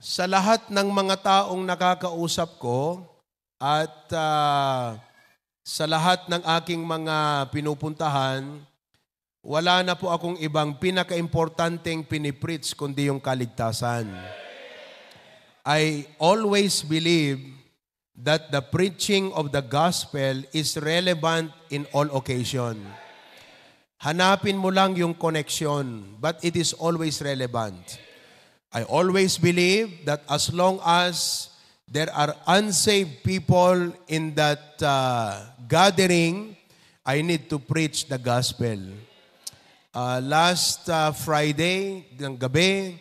Sa lahat ng mga taong nakakausap ko at sa lahat ng aking mga pinupuntahan, wala na po akong ibang pinaka-importanteng pinipreach kundi yung kaligtasan. I always believe that the preaching of the gospel is relevant in all occasion. Hanapin mo lang yung connection, but it is always relevant. I always believe that as long as there are unsaved people in that gathering, I need to preach the gospel. Last Friday ng gabi,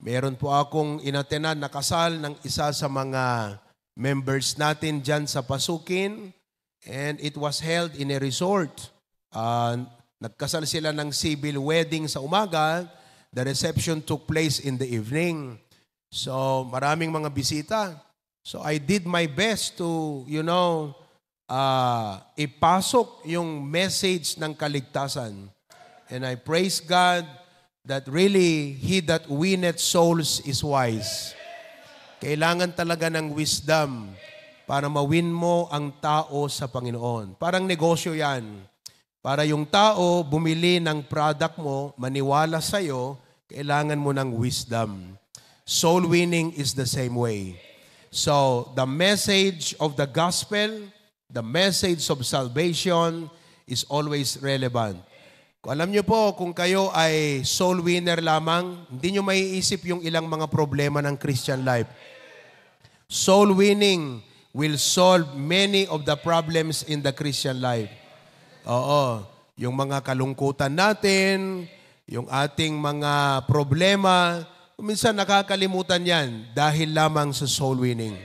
meron po akong inatenan na kasal ng isa sa mga members natin dyan sa Pasukin, and it was held in a resort. Nagkasal sila ng civil wedding sa umaga. The reception took place in the evening. So, maraming mga bisita. So, I did my best to, ipasok yung message ng kaligtasan. And I praise God that really, He that winneth souls is wise. Kailangan talaga ng wisdom para mawin mo ang tao sa Panginoon. Parang negosyo yan. Para yung tao bumili ng product mo, maniwala sa'yo, kailangan mo ng wisdom. Soul winning is the same way. So, the message of the gospel, the message of salvation is always relevant. Kung alam nyo po, kung kayo ay soul winner lamang, hindi nyo maiisip yung ilang mga problema ng Christian life. Soul winning will solve many of the problems in the Christian life. Oo, yung mga kalungkutan natin, yung ating mga problema, minsan nakakalimutan yan dahil lamang sa soul winning.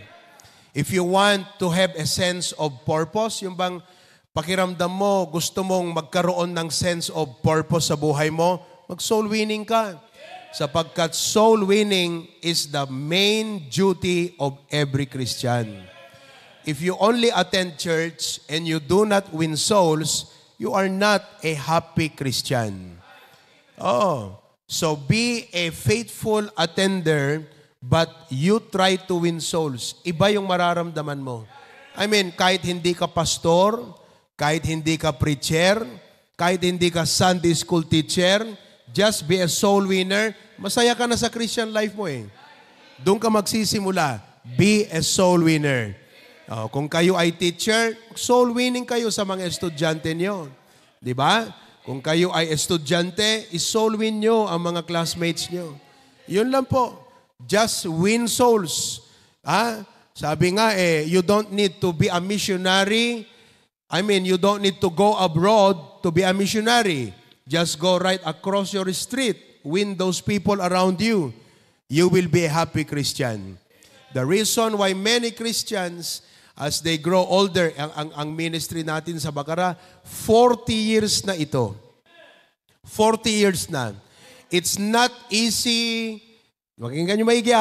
If you want to have a sense of purpose, yung bang pakiramdam mo, gusto mong magkaroon ng sense of purpose sa buhay mo, mag-soul winning ka. Sapagkat soul winning is the main duty of every Christian. If you only attend church and you do not win souls, you are not a happy Christian. Oh, so be a faithful attender, but you try to win souls. Iba yung mararamdaman mo. I mean, kahit hindi ka pastor, kahit hindi ka preacher, kahit hindi ka Sunday school teacher, just be a soul winner, masaya ka na sa Christian life mo eh. Doon ka magsisimula. Be a soul winner. Kung kayo ay teacher, soul winning kayo sa mga estudyante nyo. Di ba? Kung kayo ay estudyante, is-soul win nyo ang mga classmates nyo. Yun lang po. Just win souls. Sabi nga you don't need to be a missionary. I mean, you don't need to go abroad to be a missionary. Just go right across your street. Win those people around you. You will be a happy Christian. The reason why many Christians, as they grow older, ang ministry natin sa Bacara, 40 years na ito. 40 years na. It's not easy. Pakinggan nyo maigi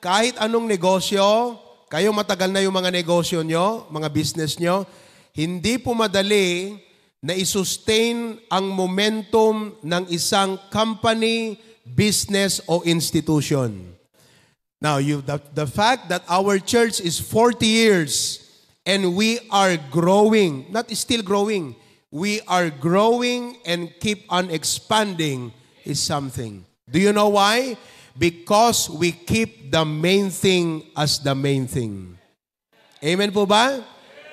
kahit anong negosyo, kayo matagal na yung mga negosyo nyo, mga business nyo, hindi po madali na i-sustain ang momentum ng isang company, business, o institution. Now, the fact that our church is 40 years and we are growing, not still growing, we are growing and keep on expanding is something. Do you know why? Because we keep the main thing as the main thing. Amen po ba?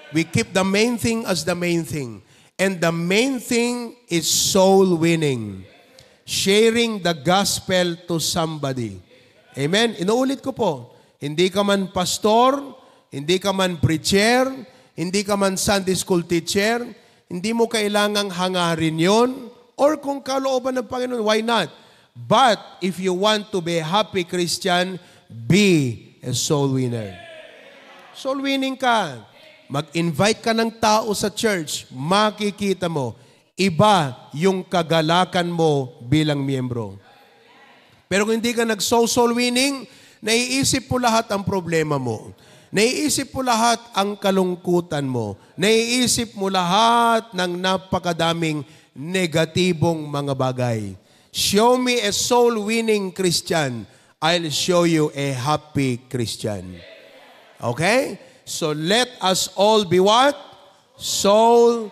We keep the main thing as the main thing. And the main thing is soul winning. Sharing the gospel to somebody. Amen? Inuulit ko po, hindi ka man pastor, hindi ka man preacher, hindi ka man Sunday school teacher, hindi mo kailangang hangarin yon, or kung kalooban ng Panginoon, why not? But if you want to be a happy Christian, be a soul winner. Soul winning ka. Mag-invite ka ng tao sa church, makikita mo, iba yung kagalakan mo bilang miyembro. Pero kung hindi ka nag-soul winning, naiisip mo lahat ang problema mo. Naiisip mo lahat ang kalungkutan mo. Naiisip mo lahat ng napakadaming negatibong mga bagay. Show me a soul-winning Christian. I'll show you a happy Christian. Okay? So let us all be what? Soul.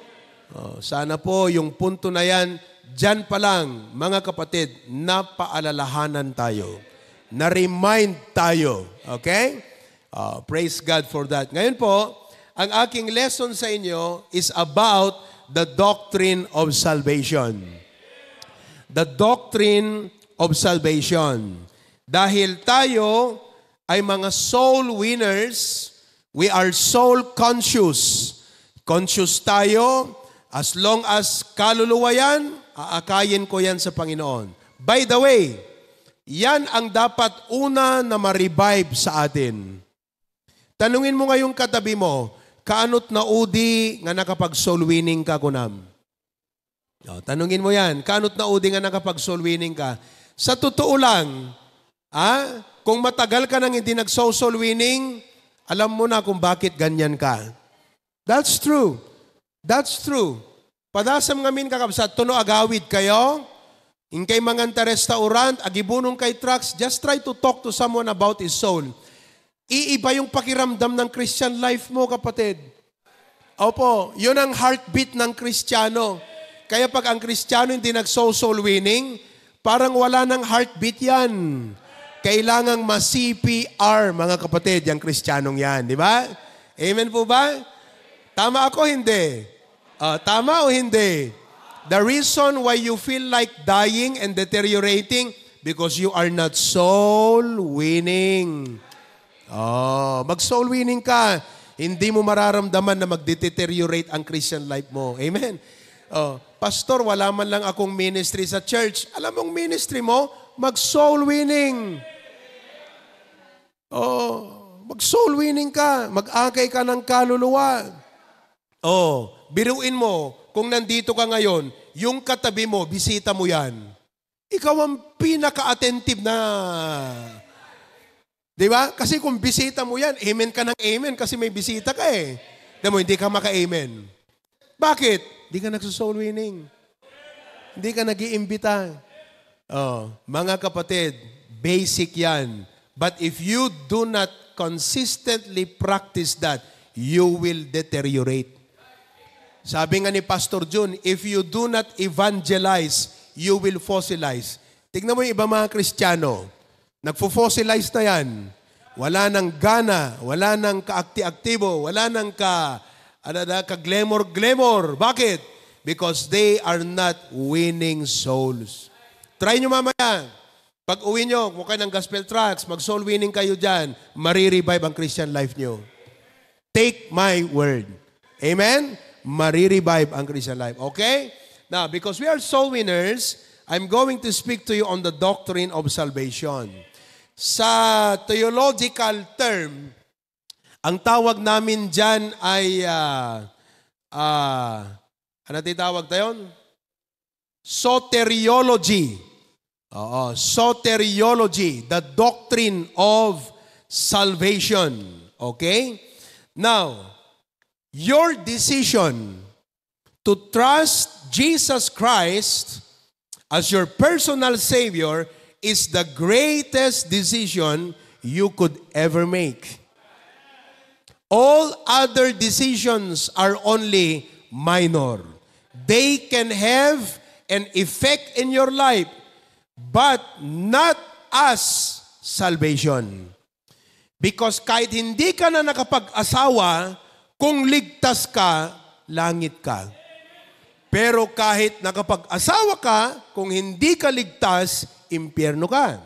Sana po yung punto na yan, dyan pa lang, mga kapatid, napaalalahanan tayo. Na-remind tayo. Okay? Praise God for that. Ngayon po, ang aking lesson sa inyo is about the doctrine of salvation. The doctrine of salvation. Dahil tayo ay mga soul winners, we are soul conscious. Conscious tayo, as long as kaluluwa yan, aakayin ko yan sa Panginoon. By the way, yan ang dapat una na ma-revive sa atin. Tanungin mo ngayong katabi mo, kaanot na udi nga nakapag-soul winning ka kunam? Tanungin mo yan, kaanot na udi nga nakapag-soul winning ka? Sa totoo lang, kung matagal ka nang hindi nag-soul winning, alam mo na kung bakit ganyan ka. That's true. That's true. Padasam ngamin kakabsat, tuno agawid kayo, in kay manganta restaurant, agibunong kay trucks, just try to talk to someone about his soul. Iiba yung pakiramdam ng Christian life mo, kapatid. Opo, yun ang heartbeat ng Kristiyano. Kaya pag ang Kristiyano hindi nag-soul winning, parang wala ng heartbeat yan. Kailangang ma-CPR, mga kapatid, yung Kristiyanong yan. Di ba? Amen po ba? Tama ako, hindi? Tama o hindi? The reason why you feel like dying and deteriorating, because you are not soul winning. Mag-soul winning ka, hindi mo mararamdaman na mag-deteriorate ang Christian life mo. Amen? Pastor, wala man lang akong ministry sa church. Alam mong ministry mo, mag-soul winning. Mag-soul winning ka. Mag-akay ka ng kaluluwa. Biruin mo, kung nandito ka ngayon, yung katabi mo, bisita mo yan. Ikaw ang pinaka-attentive na... Di ba? Kasi kung bisita mo yan, amen ka ng amen kasi may bisita ka eh. Di mo, hindi ka maka-amen. Bakit? Hindi ka nagsusoul winning. Hindi ka nag-iimbita. Mga kapatid, basic yan. But if you do not consistently practice that, you will deteriorate. Sabi nga ni Pastor June, if you do not evangelize, you will fossilize. Tignan mo yung iba mga Kristiyano. Nagfo-fossilize na yan. Wala nang gana, wala nang kaakti-aktibo, wala nang ka-glamour-glamour. Bakit? Because they are not winning souls. Try nyo mamaya. Pag uwi nyo, kung kayo ng gospel tracts, mag-soul winning kayo dyan, marirevive ang Christian life nyo. Take my word. Amen? Marirevive ang Christian life. Okay? Now, because we are soul winners, I'm going to speak to you on the doctrine of salvation. Sa theological term, ang tawag namin dyan ay, ano tawag tayo? Soteriology. Soteriology, the doctrine of salvation. Okay? Now, your decision to trust Jesus Christ as your personal Savior is the greatest decision you could ever make. All other decisions are only minor. They can have an effect in your life, but not as salvation. Because kahit hindi ka na nakapag-asawa, kung ligtas ka, langit ka. Pero kahit nakapag-asawa ka, kung hindi ka ligtas, impyerno ka.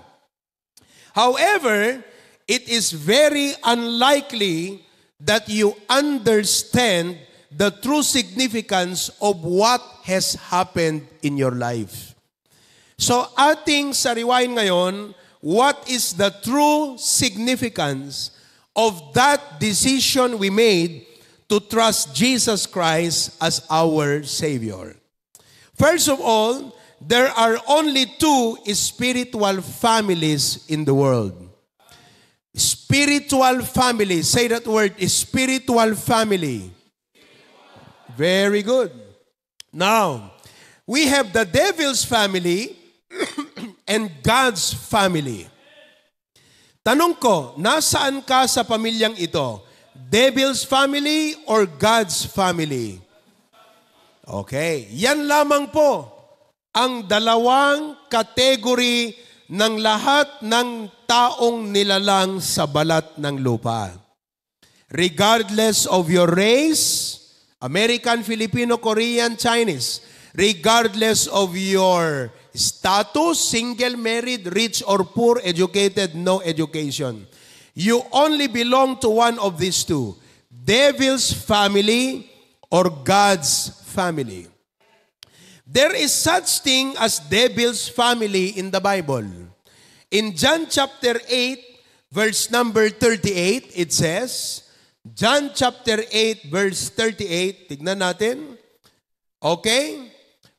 However, it is very unlikely that you understand the true significance of what has happened in your life. So ating sariwain ngayon, what is the true significance of that decision we made to trust Jesus Christ as our Savior? First of all, there are only two spiritual families in the world. Spiritual family. Say that word, spiritual family. Very good. Now, we have the devil's family and God's family. Tanong ko, nasaan ka sa pamilyang ito? Devil's family or God's family? Okay, yan lamang po ang dalawang kategory ng lahat ng taong nilalang sa balat ng lupa. Regardless of your race, American, Filipino, Korean, Chinese, regardless of your status, single, married, rich or poor, educated, no education. You only belong to one of these two, devil's family or God's family. There is such thing as devil's family in the Bible. In John chapter 8, verse number 38, it says, John chapter 8, verse 38, tignan natin. Okay?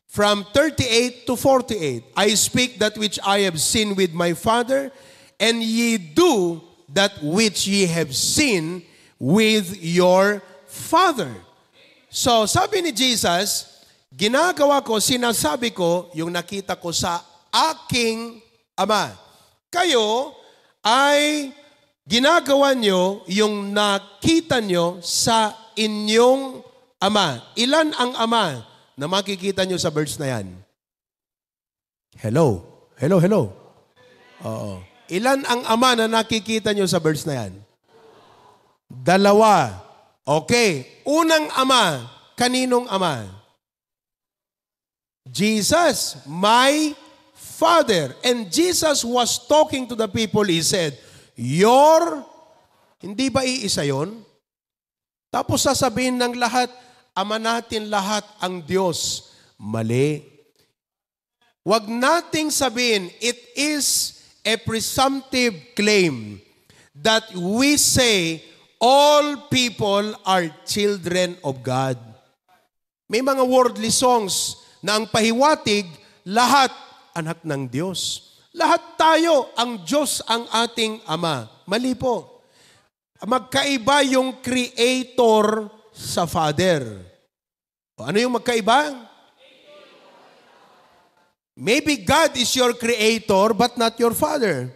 From 38 to 48, I speak that which I have seen with my Father, and ye do that which ye have seen with your father. So, sabi ni Jesus, ginagawa ko, sinasabi ko, yung nakita ko sa aking Ama. Kayo ay ginagawa nyo yung nakita nyo sa inyong Ama. Ilan ang Ama na makikita nyo sa verse na yan? Hello? Hello, hello? Oo. Ilan ang Ama na nakikita nyo sa verse na yan? Dalawa. Okay. Unang Ama, kaninong Ama? Jesus, my Father. And Jesus was talking to the people. He said, hindi ba iisa yun? Tapos sasabihin ng lahat, Ama natin lahat ang Diyos. Mali. Huwag nating sabihin, it is a presumptive claim that we say all people are children of God. May mga worldly songs na ang pahiwatig, lahat anak ng Diyos. Lahat tayo, ang Diyos ang ating Ama. Mali po. Magkaiba yung Creator sa Father. Ano yung magkaiba? Maybe God is your Creator but not your Father.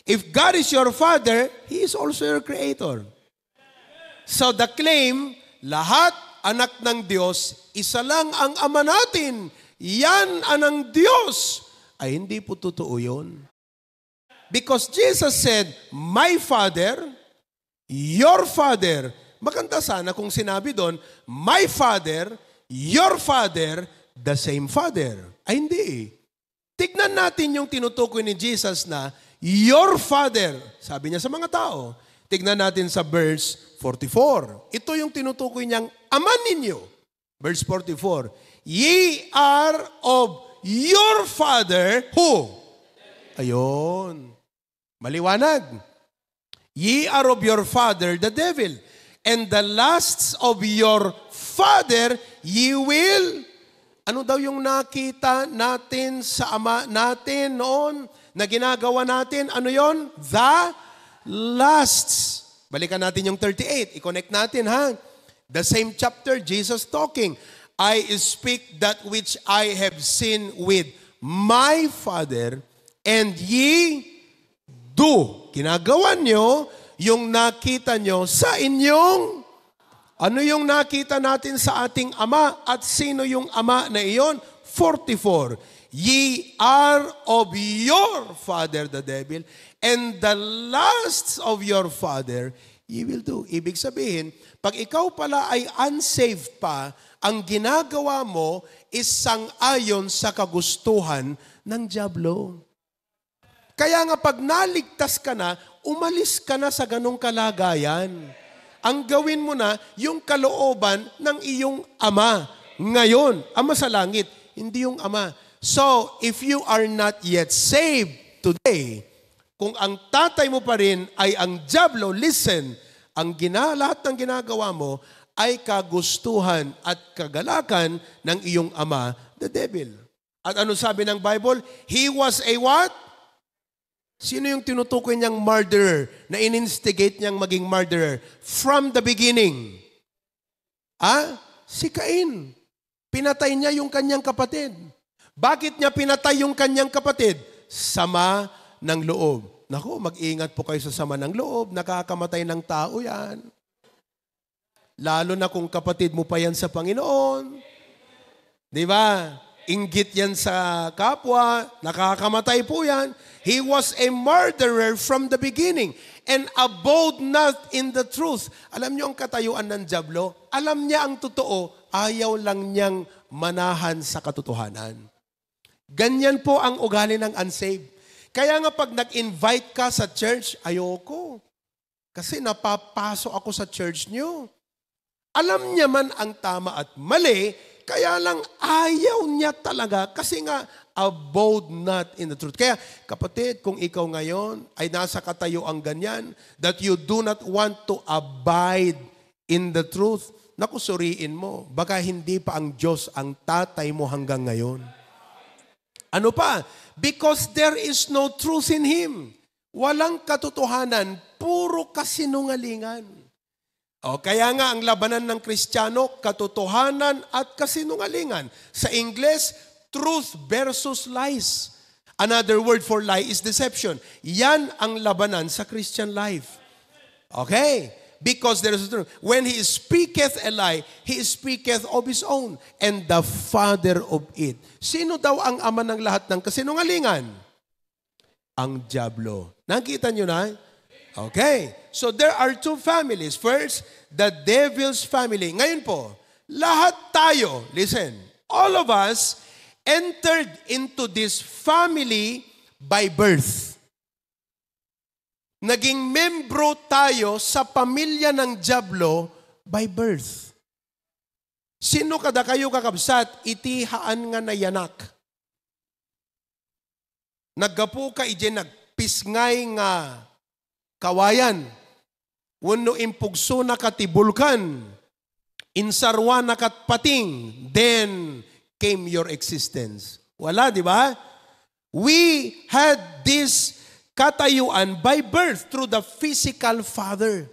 If God is your Father, He is also your Creator. So the claim, lahat anak ng Diyos, isa lang ang Ama natin. Yan anang Diyos. Ay hindi po totoo yun. Because Jesus said, my Father, your Father. Maganda sana kung sinabi doon, my Father, your Father, the same Father. Ay hindi. Tignan natin yung tinutukoy ni Jesus na, your Father. Sabi niya sa mga tao. Tignan natin sa verse 44. Ito yung tinutukoy niyang Ama ninyo. Verse 44. Ye are of your father, who? Ayun. Maliwanag. Ye are of your father, the devil. And the lusts of your father, ye will. Ano daw yung nakita natin sa Ama natin noon na ginagawa natin? Ano yon? The lusts. Balikan natin yung 38. I-connect natin, ha? The same chapter, Jesus talking. I speak that which I have seen with my Father, and ye do. Ginagawa nyo yung nakita nyo sa inyong. Ano yung nakita natin sa ating Ama at sino yung Ama na iyon? 44. Ye are of your father, the devil, and the lusts of your father ye will do. Ibig sabihin, pag ikaw pala ay unsaved pa, ang ginagawa mo is sang-ayon sa kagustuhan ng dyablo. Kaya nga pag naligtas ka na, umalis ka na sa ganong kalagayan. Ang gawin mo na yung kalooban ng iyong Ama. Ngayon, Ama sa langit, hindi yung Ama. So, if you are not yet saved today, kung ang tatay mo pa rin ay ang dyablo, listen, lahat ng ginagawa mo ay kagustuhan at kagalakan ng iyong ama, the devil. At ano sabi ng Bible? He was a what? Sino yung tinutukoy niyang murderer, na in-instigate niyang maging murderer? From the beginning. Si Cain. Pinatay niya yung kanyang kapatid. Bakit niya pinatay yung kanyang kapatid? Sama ng loob. naku, mag-ingat po kayo sa sama ng loob, nakakamatay ng tao yan. Lalo na kung kapatid mo pa yan sa Panginoon. Di ba? Inggit yan sa kapwa, nakakamatay po yan. He was a murderer from the beginning and abode not in the truth. Alam niyo ang katayuan ng dyablo? Alam niya ang totoo, ayaw lang niyang manahan sa katotohanan. Ganyan po ang ugali ng unsaved. Kaya nga pag nag-invite ka sa church, ayoko. Kasi napapasok ako sa church niyo. Alam niya man ang tama at mali, kaya lang ayaw niya talaga kasi nga abode not in the truth. Kaya kapatid, kung ikaw ngayon ay nasa katayuang ganyan, that you do not want to abide in the truth, naku, suriin mo. Baka hindi pa ang Diyos ang tatay mo hanggang ngayon. Ano pa? Because there is no truth in Him. Walang katotohanan, puro kasinungalingan. O, kaya nga ang labanan ng Kristiyano, katotohanan at kasinungalingan. Sa Ingles, truth versus lies. Another word for lie is deception. Yan ang labanan sa Christian life. Okay? Because there is a truth. When he speaketh a lie, he speaketh of his own, and the father of it. Sino daw ang ama ng lahat ng kasinungalingan? Ang dyablo. Nakita nyo na? Okay. So there are two families. First, the devil's family. Ngayon po, lahat tayo, listen, all of us entered into this family by birth. Naging membro tayo sa pamilya ng dyablo by birth. Sino kada kayo kakabsat, itihaan nga na yanak. Naggapu ka ije nagpisngay nga kawayan. Wano impugso na katibulkan. Insarwa na katpating. Then came your existence. Wala, di ba? We had this katayuan by birth through the physical father.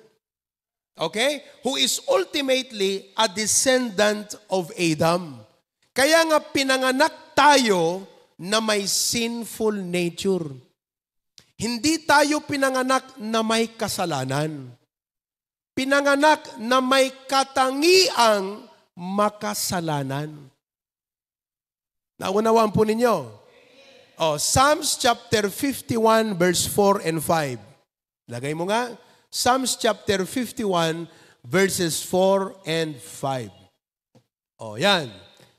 Okay? Who is ultimately a descendant of Adam. Kaya nga pinanganak tayo na may sinful nature. Hindi tayo pinanganak na may kasalanan. Pinanganak na may katangiang makasalanan. Naunawaan po ninyo? Oh, Psalms chapter 51 verse 4 and 5. Lagay mo nga. Psalms chapter 51 verses 4 and 5. Oh, yan.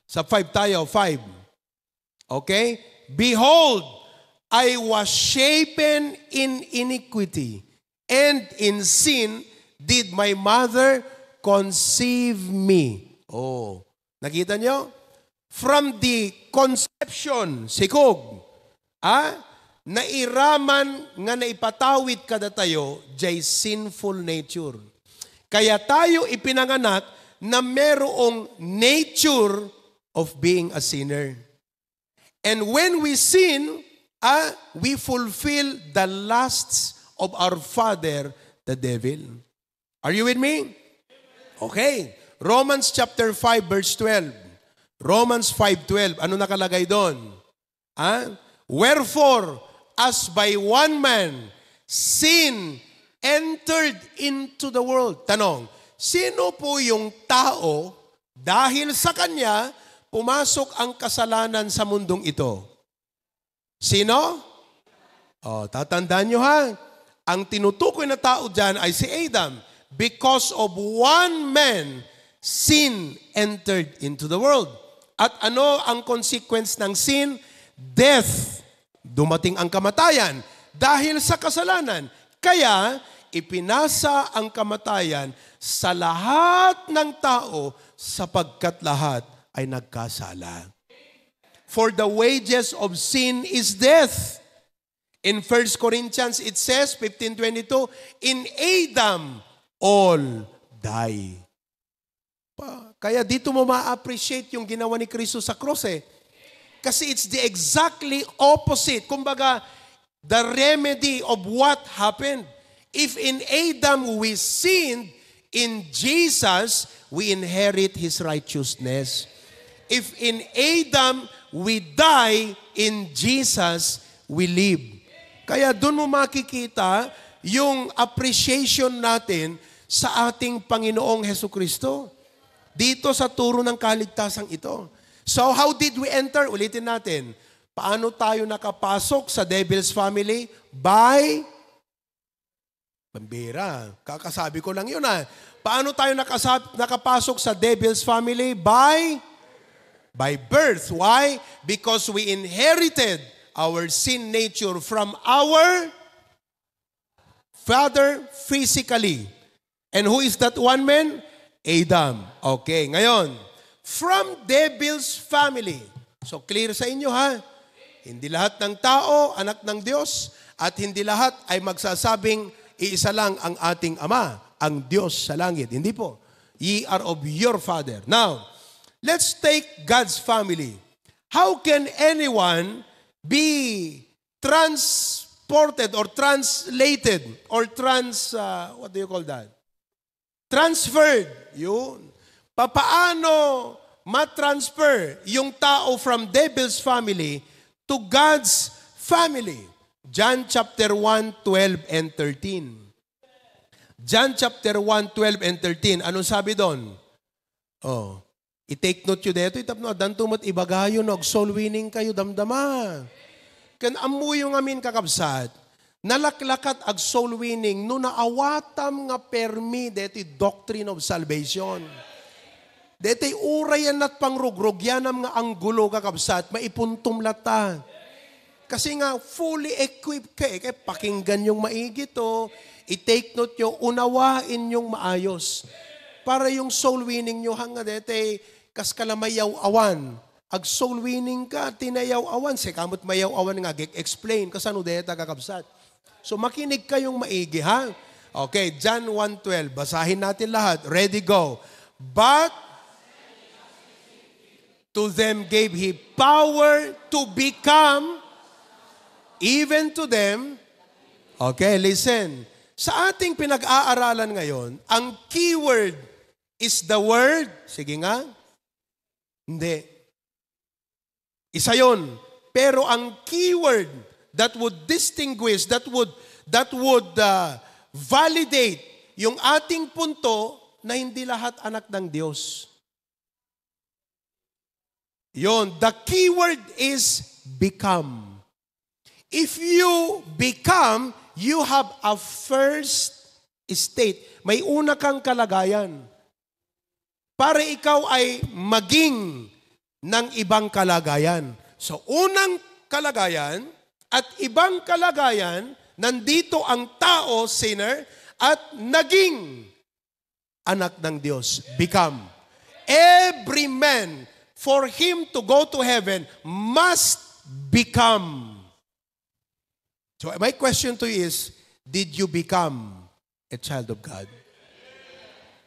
Sa 5 tayo, 5. Okay? Behold, I was shapen in iniquity, and in sin did my mother conceive me. Oh, nakita nyo? From the conception, sikog, nairaman nga naipatawid kada tayo, jay sinful nature. Kaya tayo ipinanganak na merong nature of being a sinner. And when we sin, we fulfill the lusts of our father, the devil. Are you with me? Okay. Romans chapter 5 verse 12. Romans 5:12. Ano nakalagay doon? Wherefore, as by one man, sin entered into the world. Tanong, sino po yung tao dahil sa kanya pumasok ang kasalanan sa mundong ito? Sino? Oh, tatandaan nyo ha. Ang tinutukoy na tao dyan ay si Adam. Because of one man, sin entered into the world. At ano ang consequence ng sin? Death. Dumating ang kamatayan dahil sa kasalanan. Kaya, ipinasa ang kamatayan sa lahat ng tao sapagkat lahat ay nagkasala. For the wages of sin is death. In 1 Corinthians, it says, 15:22, in Adam, all die. Kaya dito mo ma-appreciate yung ginawa ni Kristo sa cross eh. Kasi it's the exactly opposite. Kumbaga, the remedy of what happened. If in Adam we sinned, in Jesus, we inherit His righteousness. If in Adam we die, in Jesus we live. Kaya doon mo makikita yung appreciation natin sa ating Panginoong Hesukristo. Dito sa turo ng kaligtasang ito. So how did we enter? Ulitin natin. Paano tayo nakapasok sa devil's family? By Pambira. Kakasabi ko lang yun Paano tayo nakapasok sa devil's family? By birth. Why? Because we inherited our sin nature from our father physically. And who is that one man? Adam. Okay, ngayon, from devil's family. So clear sa inyo Hindi lahat ng tao, anak ng Diyos, at hindi lahat ay magsasabing iisa lang ang ating Ama, ang Diyos sa langit. Hindi po. Ye are of your Father. Now, let's take God's family. How can anyone be transported or translated or what do you call that? Transferred. Yun. Papaano matransfer yung tao from devil's family to God's family? John chapter 1, 12 and 13. John chapter 1, 12 and 13. Anong sabi doon? I-take note yun dito. Itapno, dantumot ibagayo, soul winning kayo, damdama. Kan amu yung amin kakabsat, nalaklakat ag soul winning, no naawatam nga permi, dito doctrine of salvation. Dito urayan at pangrogrogyanam nga anggulo kakabsat, maipuntum lata. Kasi nga, fully equipped ka kaya pakinggan yung maigi to, i-take note nyo, unawain yung maayos. Para yung soul winning nyo hanga dete, kas kalamayaw awan. Ag soul winning ka, tinayaw awan. Sekamot mayaw awan nga, explain, kasano deta kakabsat. So makinig kayong maigi, Okay, John 1:12, basahin natin lahat. Ready, go. But to them gave He power to become, even to them, okay, listen. Sa ating pinag-aaralan ngayon, ang keyword is the word, sige nga, hindi. Isa yun. Pero ang keyword that would distinguish, that would validate yung ating punto na hindi lahat anak ng Diyos. Yun, the keyword is become. If you become, you have a first state. May una kang kalagayan. Para ikaw ay maging ng ibang kalagayan. So, unang kalagayan at ibang kalagayan, nandito ang tao, sinner, at naging anak ng Diyos. Become. Every man, for him to go to heaven, must become. So my question to you is, did you become a child of God?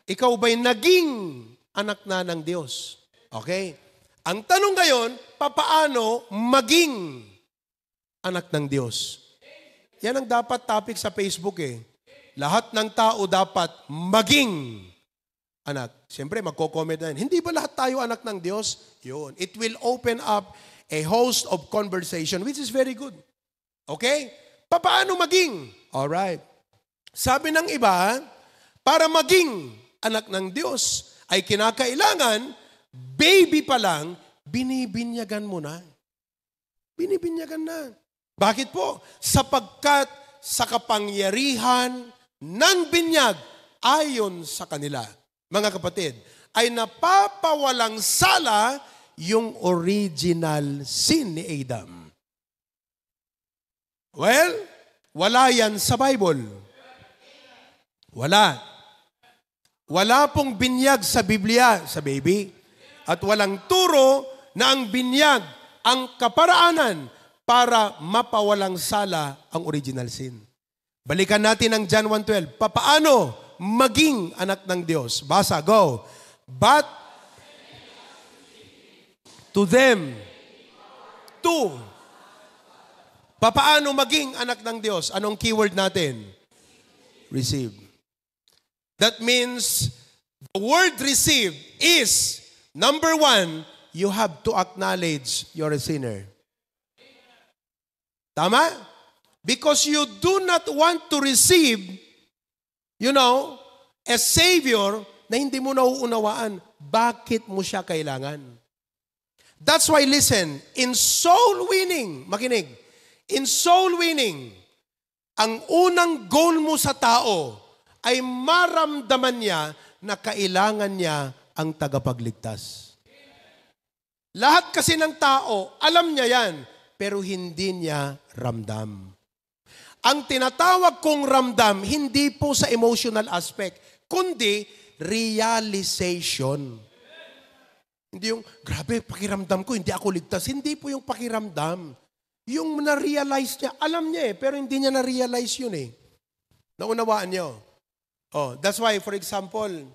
Ikaw ba'y naging anak na ng Diyos? Okay? Ang tanong ngayon, papaano maging anak ng Diyos? Yan ang dapat topic sa Facebook Lahat ng tao dapat maging anak. Siyempre, magko-comment na yan. Hindi ba lahat tayo anak ng Diyos? Yun. It will open up a host of conversation, which is very good. Okay? Paano maging? Alright. Sabi ng iba, para maging anak ng Diyos, ay kinakailangan, baby pa lang, binibinyagan mo na. Binibinyagan na. Bakit po? Sapagkat sa kapangyarihan ng binyag, ayon sa kanila, mga kapatid, ay napapawalang sala yung original sin ni Adam. Well, wala yan sa Bible. Wala. Wala pong binyag sa Biblia, sa baby. At walang turo na ang binyag, ang kaparaanan para mapawalang sala ang original sin. Balikan natin ang John 1:12. Papaano maging anak ng Diyos? Basa, go. But to them, papaano maging anak ng Diyos? Anong keyword natin? Receive. That means the word receive is, number one, you have to acknowledge you're a sinner. Tama? Because you do not want to receive, a Savior na hindi mo nauunawaan. Bakit mo siya kailangan? That's why, listen, in soul winning, makinig, in soul winning, ang unang goal mo sa tao ay maramdaman niya na kailangan niya ang tagapagligtas. Lahat kasi ng tao, alam niya yan, pero hindi niya ramdam. Ang tinatawag kong ramdam, hindi po sa emotional aspect, kundi realization. Hindi yung, grabe, pakiramdam ko, hindi ako ligtas. Hindi po yung pakiramdam. Yung na-realize niya, alam niya pero hindi niya na-realize yun Naunawaan niyo. That's why, for example,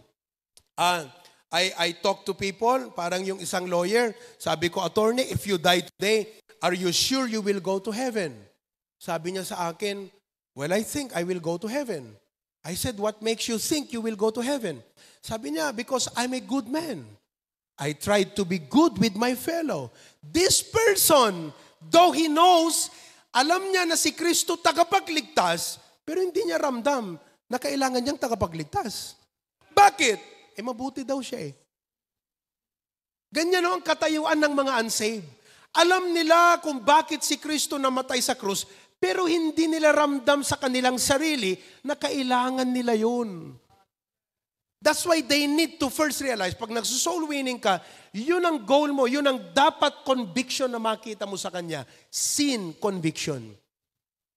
I talk to people, parang yung isang lawyer, sabi ko, attorney, if you die today, are you sure you will go to heaven? Sabi niya sa akin, well, I think I will go to heaven. I said, what makes you think you will go to heaven? Sabi niya, because I'm a good man. I tried to be good with my fellow. This person, though he knows, alam niya na si Kristo tagapagligtas, pero hindi niya ramdam na kailangan niyang tagapagligtas. Bakit? Mabuti daw siya Ganyan ang katayuan ng mga unsaved. Alam nila kung bakit si Kristo namatay sa krus, pero hindi nila ramdam sa kanilang sarili na kailangan nila yun. That's why they need to first realize, pag nagsoul winning ka, yun ang goal mo, yun ang dapat conviction na makita mo sa Kanya. Sin conviction.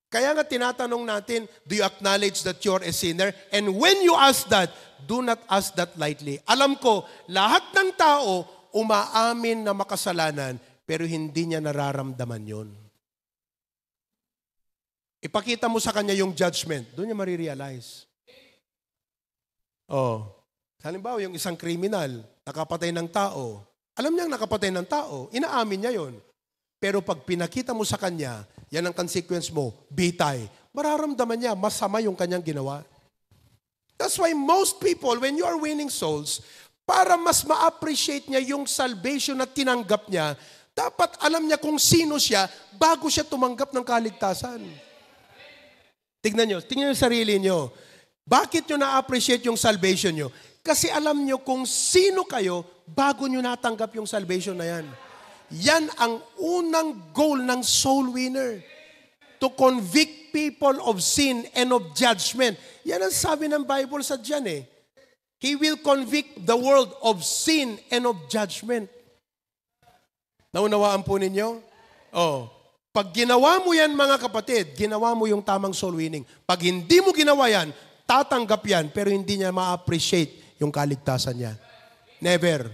Kaya nga tinatanong natin, do you acknowledge that you're a sinner? And when you ask that, do not ask that lightly. Alam ko, lahat ng tao umaamin na makasalanan, pero hindi niya nararamdaman yun. Ipakita mo sa Kanya yung judgment, doon niya marirealize. Halimbawa, yung isang kriminal, nakapatay ng tao. Alam niyang nakapatay ng tao, inaamin niya yon. Pero pag pinakita mo sa kanya, yan ang consequence mo, bitay. Mararamdaman niya, masama yung kanyang ginawa. That's why most people, when you are winning souls, para mas ma-appreciate niya yung salvation na tinanggap niya, dapat alam niya kung sino siya bago siya tumanggap ng kaligtasan. Tingnan niyo sarili niyo. Bakit nyo na-appreciate yung salvation nyo? Kasi alam nyo kung sino kayo bago nyo natanggap yung salvation na yan. Yan ang unang goal ng soul winner. To convict people of sin and of judgment. Yan ang sabi ng Bible sa dyan He will convict the world of sin and of judgment. Naunawaan po ninyo? Pag ginawa mo yan mga kapatid, ginawa mo yung tamang soul winning. Pag hindi mo ginawa yan, tatanggap yan, pero hindi niya ma-appreciate yung kaligtasan niya. Never.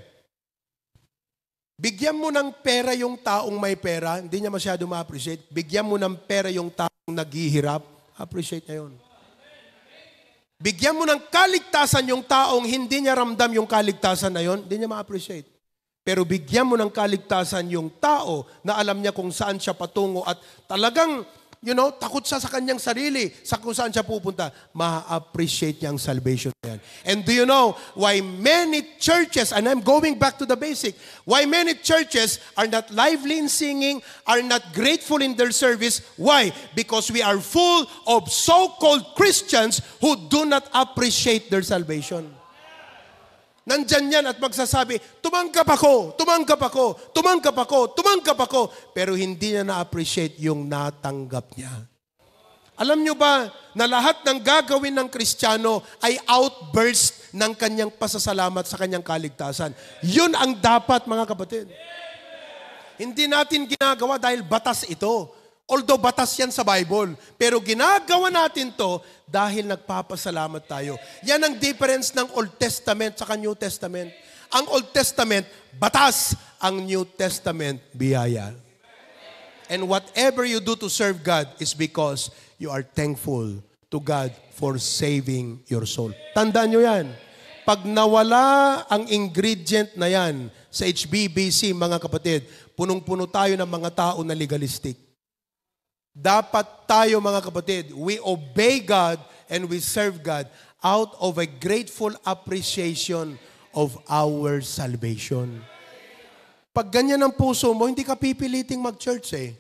Bigyan mo ng pera yung taong may pera, hindi niya masyado ma-appreciate. Bigyan mo ng pera yung taong naghihirap, appreciate niya yun. Bigyan mo ng kaligtasan yung taong hindi niya ramdam yung kaligtasan na yun, hindi niya ma-appreciate. Pero bigyan mo ng kaligtasan yung tao na alam niya kung saan siya patungo at talagang takot siya sa kanyang sarili, sa kung saan siya pupunta, ma-appreciate niya ang salvation na yan. And do you know why many churches, and I'm going back to the basic, why many churches are not lively in singing, are not grateful in their service? Why? Because we are full of so-called Christians who do not appreciate their salvation. Nandyan yan at magsasabi, tumanggap ako, tumanggap ako, tumanggap ako, tumanggap ako. Pero hindi niya na-appreciate yung natanggap niya. Alam niyo ba na lahat ng gagawin ng Kristiyano ay outburst ng kanyang pasasalamat sa kanyang kaligtasan? Yun ang dapat, mga kapatid. Hindi natin ginagawa dahil batas ito. Although batas yan sa Bible. Pero ginagawa natin to dahil nagpapasalamat tayo. Yan ang difference ng Old Testament sa New Testament. Ang Old Testament, batas. Ang New Testament, biyaya. And whatever you do to serve God is because you are thankful to God for saving your soul. Tandaan nyo yan. Pag nawala ang ingredient na yan sa HBBC, mga kapatid, punong-puno tayo ng mga tao na legalistic. Dapat tayo, mga kapatid, we obey God and we serve God out of a grateful appreciation of our salvation. Pag ganyan ang puso mo, hindi ka pipiliting mag-church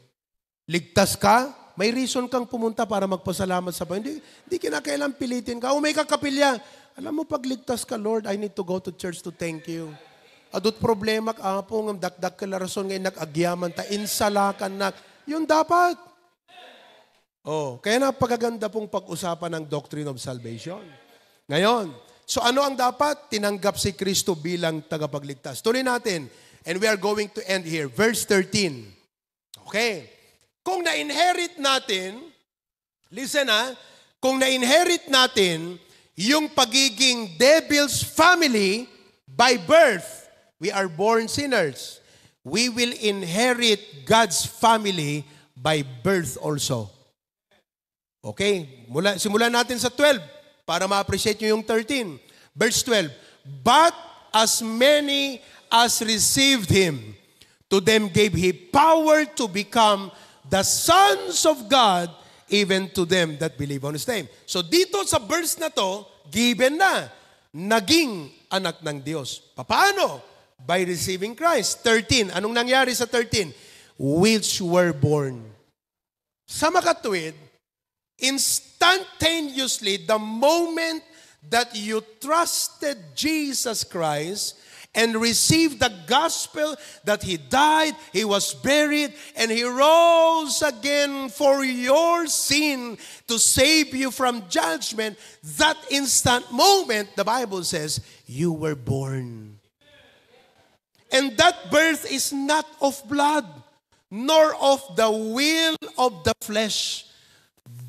Ligtas ka, may reason kang pumunta para magpasalamat sa Panginoon. Hindi kinakailan pilitin ka. O may kakapilya. Alam mo, pagligtas ka, Lord, I need to go to church to thank you. Adot problema ka po, ng dakdak ka rason ngayon nag-agyaman ta, insalakan na. Yun dapat. Kaya napagaganda pong pag-usapan ng doctrine of salvation. Ngayon, so ano ang dapat? Tinanggap si Kristo bilang tagapagligtas. Tuloy natin. And we are going to end here. Verse 13. Okay. Kung na-inherit natin, listen kung na-inherit natin yung pagiging devil's family by birth, we are born sinners. We will inherit God's family by birth also. Okay, simulan natin sa 12 para ma-appreciate nyo yung 13. Verse 12, but as many as received Him, to them gave He power to become the sons of God, even to them that believe on His name. So dito sa verse na to, given na, naging anak ng Diyos. Paano? By receiving Christ. 13. Anong nangyari sa 13? Which were born. Sa makatwid, instantaneously, the moment that you trusted Jesus Christ and received the gospel that He died, He was buried, and He rose again for your sin to save you from judgment, that instant moment, the Bible says, you were born. And that birth is not of blood, nor of the will of the flesh,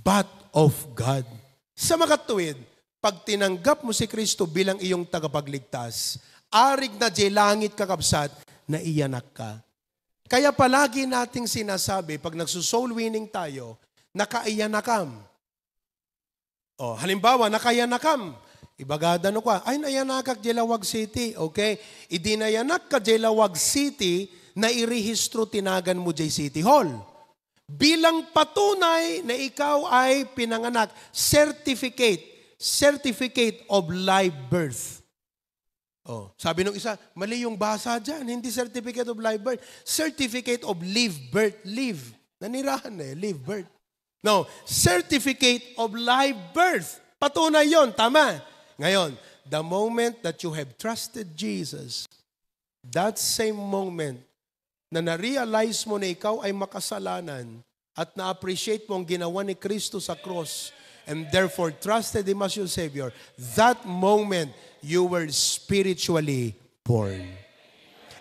but of God. Sa makatuwid, pag tinanggap mo si Kristo bilang iyong tagapagligtas, arig na di langit kakabsat, na iyanak ka. Kaya palagi nating sinasabi, pag nagsusoul winning tayo, nakaiyanakam. Halimbawa, nakaiyanakam. Ibagada no ka, ay nayanakak Jelawag City, okay? Idinayanak ka Jelawag City, na irehistro tinagan mo J City Hall. Bilang patunay na ikaw ay pinanganak, certificate of live birth. Sabi nung isa, mali yung basa dyan, hindi certificate of live birth. Certificate of live birth, live. Nanirahan live birth. No, certificate of live birth. Patunay yon, tama. Ngayon, the moment that you have trusted Jesus, that same moment na na-realize mo na ikaw ay makasalanan at na-appreciate mo ang ginawa ni Kristo sa cross and therefore trusted Him as your Savior, that moment, you were spiritually born.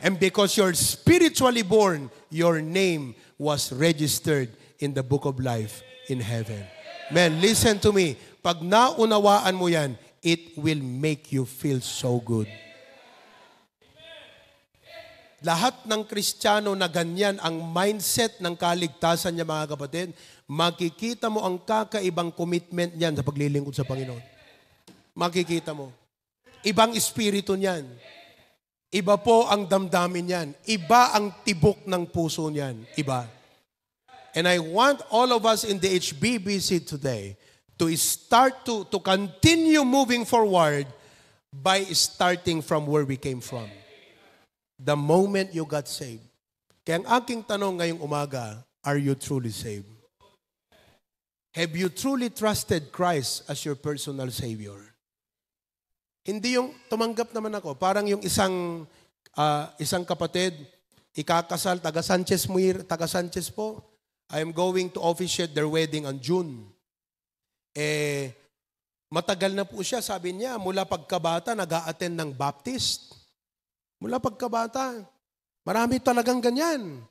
And because you're spiritually born, your name was registered in the book of life in heaven. Man, listen to me. Pag naunawaan mo yan, it will make you feel so good. Lahat ng Kristiyano na ganyan ang mindset ng kaligtasan niya, mga kapatid, makikita mo ang kakaibang commitment niyan sa paglilingkod sa Panginoon. Makikita mo. Ibang espiritu niyan. Iba po ang damdamin niyan. Iba ang tibok ng puso niyan. Iba. And I want all of us in the HBBC today to start to continue moving forward by starting from where we came from. The moment you got saved. Kaya ang aking tanong ngayong umaga, are you truly saved? Have you truly trusted Christ as your personal Savior? Hindi yung tumanggap naman ako. Parang yung isang kapatid, ikakasal, taga Sanchez po. I am going to officiate their wedding on June. Matagal na po siya, sabi niya, mula pagkabata, nag-a-attend ng Baptist. Mula pagkabata. Marami talagang ganyan.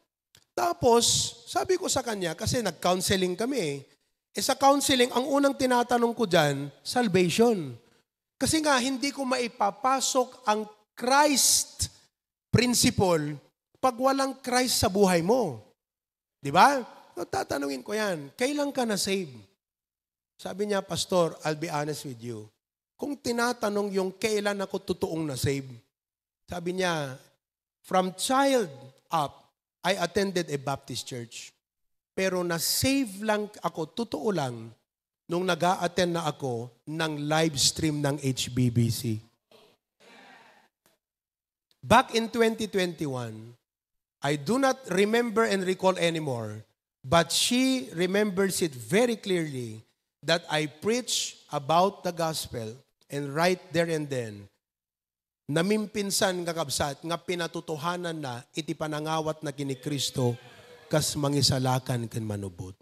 Tapos, sabi ko sa kanya, kasi nag-counseling kami. Sa counseling, ang unang tinatanong ko dyan, salvation. Kasi nga, hindi ko maipapasok ang Christ principle pag walang Christ sa buhay mo. Di ba? So, tatanungin ko yan, kailan ka na-save? Sabi niya, Pastor, I'll be honest with you. Kung tinatanong yung kailan ako totoong na-save, sabi niya, from child up, I attended a Baptist church. Pero na-save lang ako, totoo lang, nung nag-a-attend na ako ng live stream ng HBBC. Back in 2021, I do not remember and recall anymore, But she remembers it very clearly that I preach about the gospel, and right there and then, namimpinsan nga kabsat, nga pinatutuhanan na, iti panangawat na kini Kristo, kas mangisalakan ken manubot.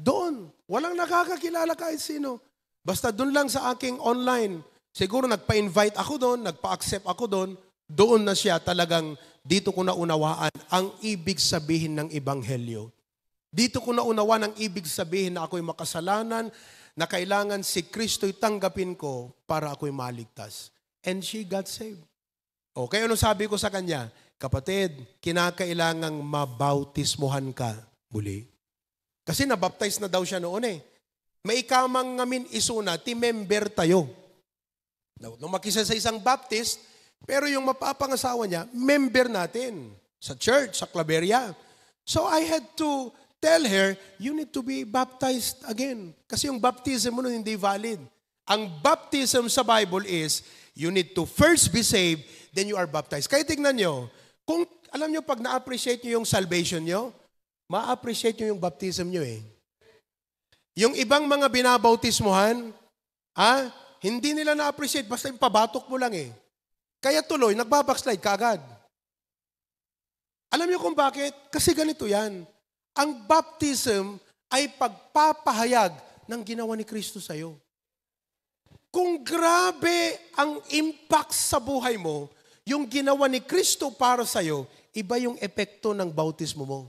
Doon, walang nakakakilala kahit sino. Basta doon lang sa aking online. Siguro nagpa-invite ako doon, nagpa-accept ako doon, doon na siya talagang, dito ko naunawaan ang ibig sabihin ng Ebanghelyo. Dito ko naunawaan ang ibig sabihin na ako'y makasalanan, na kailangan si Kristo'y tanggapin ko para ako'y maligtas. And she got saved. Okay, ano sabi ko sa kanya? Kapatid, kinakailangang mabautismuhan ka muli. Kasi nabaptize na daw siya noon eh. May ikamang ngamin isuna, ti member tayo. Nung makisa sa isang baptist, pero yung mapapangasawa niya, member natin sa church, sa Claveria. So I had to tell her, you need to be baptized again. Kasi yung baptism mo nun hindi valid. Ang baptism sa Bible is, you need to first be saved, then you are baptized. Kaya tignan nyo, kung alam nyo pag na-appreciate nyo yung salvation nyo, ma-appreciate nyo yung baptism nyo eh. Yung ibang mga binabautismuhan, hindi nila na-appreciate, basta yung pabatok mo lang eh. Kaya tuloy, nagbabackslide kaagad. Alam nyo kung bakit? Kasi ganito yan. Ang baptism ay pagpapahayag ng ginawa ni Kristo sa'yo. Kung grabe ang impact sa buhay mo, yung ginawa ni Kristo para sa'yo, iba yung epekto ng bautismo mo.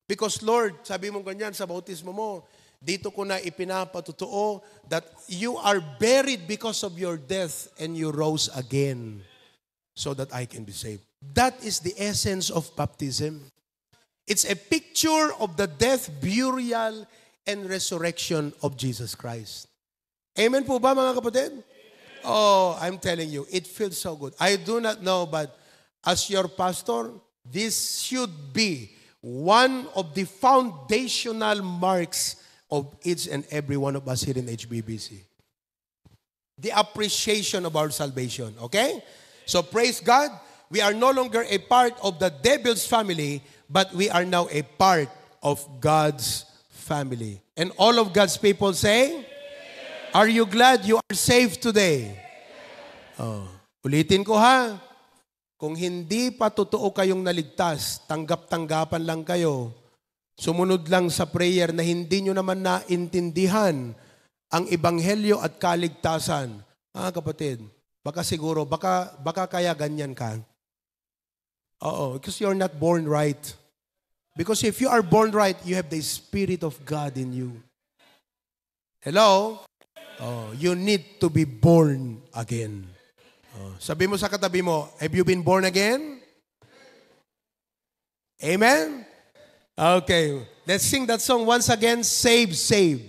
Because Lord, sabi mo ganyan sa bautismo mo, dito ko na ipinapatotoo that you are buried because of your death and you rose again so that I can be saved. That is the essence of baptism. It's a picture of the death, burial, and resurrection of Jesus Christ. Amen po ba mga kapatid? Oh, I'm telling you, it feels so good. I do not know, but as your pastor, this should be one of the foundational marks of each and every one of us here in HBBC. The appreciation of our salvation, okay? So praise God, we are no longer a part of the devil's family, but we are now a part of God's family. And all of God's people say, are you glad you are saved today? Oh, ulitin ko ha. Kung hindi pa totoo kayong naligtas, tanggap-tanggapan lang kayo, sumunod lang sa prayer na hindi nyo naman naintindihan ang ebanghelyo at kaligtasan. Kapatid, baka siguro, baka kaya ganyan ka. Oo, because you're not born right. Because if you are born right, you have the Spirit of God in you. Hello? Oh, you need to be born again. Oh, sabi mo sa katabi mo, have you been born again? Amen? Okay, let's sing that song once again, Save, Save.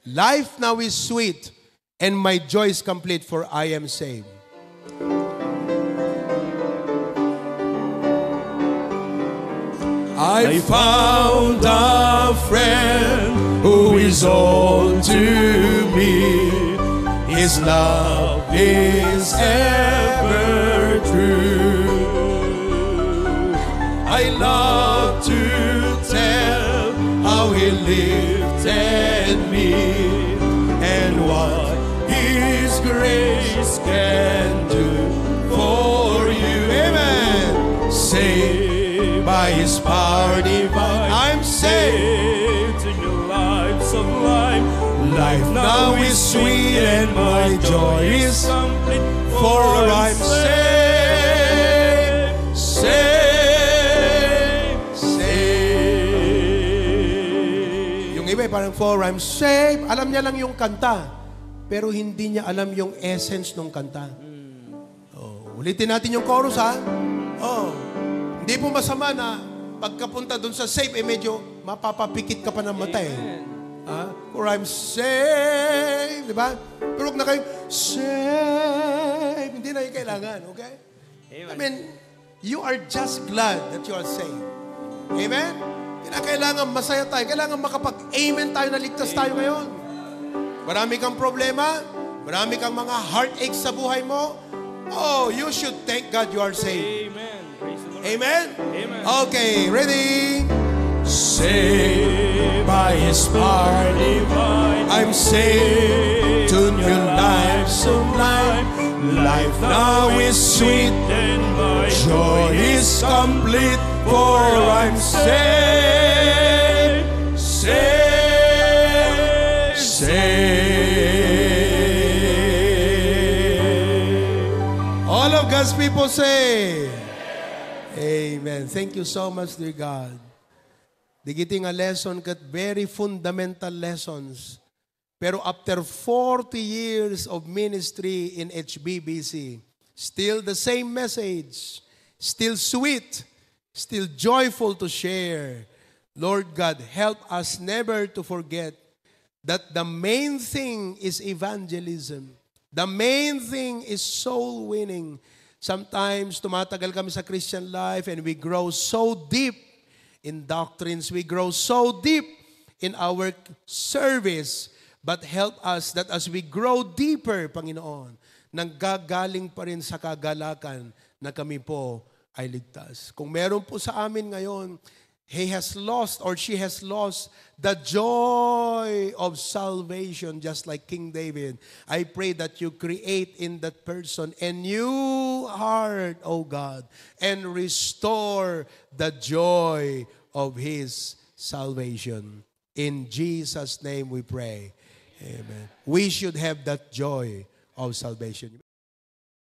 Life now is sweet, and my joy is complete, for I am saved. I found a friend who is all to me. His love is ever true. I love to tell how He lifted me and what His grace can do for you. Amen. Saved by His power divine, I'm saved to new lives of life. Life now is sweet and my joy is complete, for I'm saved, saved, saved. Yung iba parang for I'm saved, alam niya lang yung kanta, pero hindi niya alam yung essence ng kanta. Oh, ulitin natin yung chorus ha. Oh, hindi po masama na pagkapunta dun sa save, medyo mapapapikit ka pa ng mata eh. For I'm saved, di ba? Pero huwag na kayo, saved. Hindi na yung kailangan, okay? Amen. I mean, you are just glad that you are saved. Amen? Kailangan masaya tayo. Kailangan makapag-amen tayo na ligtas tayo ngayon. Marami kang problema, marami kang mga heartaches sa buhay mo. Oh, you should thank God you are saved. Amen. Praise the Lord. Amen? Amen. Okay, ready? Saved by His power divine, I'm saved to new life sublime. Life now is sweet and my joy is complete, for I'm saved, saved, saved. All of God's people say, Amen. Thank you so much, dear God. Digiti nga lesson kat very fundamental lessons. Pero after 40 years of ministry in HBBC, still the same message, still sweet, still joyful to share. Lord God, help us never to forget that the main thing is evangelism. The main thing is soul winning. Sometimes tumatagal kami sa Christian life and we grow so deep in doctrines, we grow so deep in our service. But help us that as we grow deeper, Panginoon, nanggagaling pa rin sa kagalakan na kami po ay ligtas. Kung meron po sa amin ngayon, he has lost or she has lost the joy of salvation, just like King David, I pray that you create in that person a new heart, O God, and restore the joy of his salvation. In Jesus' name we pray. Amen. We should have that joy of salvation.